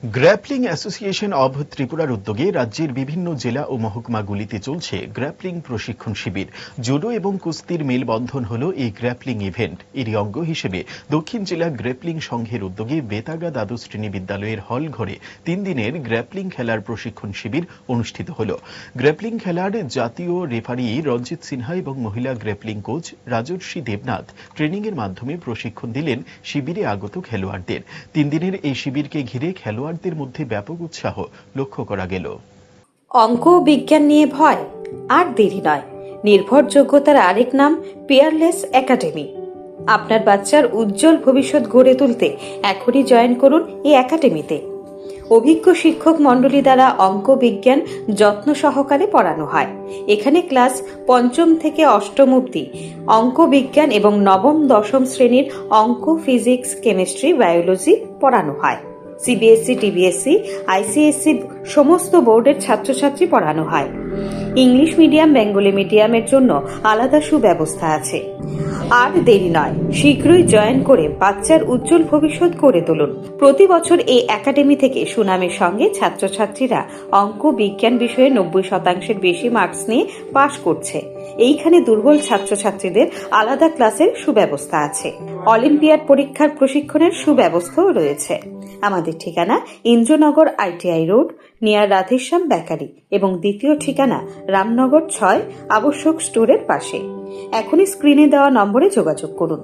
Grappling association of ত্রিপুরার উদ্যোগে রাজ্যের বিভিন্ন জেলা ও মহকুমাগুলিতে চলছে গ্র্যাপলিং প্রশিক্ষণ শিবির। জুডো এবং কুস্তির মেলবন্ধন হল এই গ্র্যাপলিং ইভেন্ট। এরই অঙ্গ হিসেবে দক্ষিণ জেলা গ্র্যাপলিং সংঘের উদ্যোগে বেতাগা দ্বাদশ শ্রেণী বিদ্যালয়ের হল ঘরে 3 দিনের গ্র্যাপলিং খেলার প্রশিক্ষণ শিবির অনুষ্ঠিত হল। গ্র্যাপলিং খেলার জাতীয় রেফারি রঞ্জিত সিনহা এবং মহিলা গ্র্যাপলিং কোচ রাজর্ষি দেবনাথ ট্রেনিং এর মাধ্যমে প্রশিক্ষণ দিলেন শিবিরে আগত খেলোয়াড়দের। 3 দিনের এই শিবিরকে ঘিরে খেলোয়াড়দের মধ্যে ব্যাপক উৎসাহ লক্ষ্য করা গেল। অঙ্ক ও বিজ্ঞান নিয়ে ভয় আর দেরি নয়। নির্ভরযোগ্যতার আরেক নাম পিয়ারলেস একাডেমি। আপনার বাচ্চার উজ্জ্বল ভবিষ্যৎ গড়ে তুলতে এখনই জয়েন করুন এই একাডেমিতে। অভিজ্ঞ শিক্ষক মণ্ডলী দ্বারা অঙ্ক বিজ্ঞান যত্ন সহকারে পড়ানো হয়। এখানে ক্লাস 5ম থেকে 8ম অবধি অঙ্ক বিজ্ঞান এবং 9ম 10ম শ্রেণীর অঙ্ক, ফিজিক্স, কেমিস্ট্রি, বায়োলজি পড়ানো হয়। সিবিএসসি, টিবিএসসি, আইসিএসসি সমস্ত বোর্ডের ছাত্রছাত্রী পড়ানো হয়। ইংলিশ মিডিয়াম, বেঙ্গলি মিডিয়ামের জন্য আলাদা সুব্যবস্থা আছে। আর দেরি নয়, শীঘ্রই জয়েন করে বাচ্চার উজ্জ্বল ভবিষ্যৎ গড়ে তুলুন। প্রতি বছর এই একাডেমি থেকে সুনামের সঙ্গে ছাত্রছাত্রীরা অঙ্ক বিজ্ঞান বিষয়ে 90% বেশি মার্কস নিয়ে পাশ করছে। এইখানে দুর্বল ছাত্রছাত্রীদের আলাদা ক্লাসের সুব্যবস্থা আছে। অলিম্পিয়াড পরীক্ষার প্রশিক্ষণের সুব্যবস্থাও রয়েছে। আমাদের ঠিকানা Indranagar ITI road, near Radheshyam bakery এবং দ্বিতীয় ঠিকানা রামনগর 6 আবশ্যক স্টোরের পাশে। এখনই স্ক্রিনে দেওয়া নম্বরে যোগাযোগ করুন।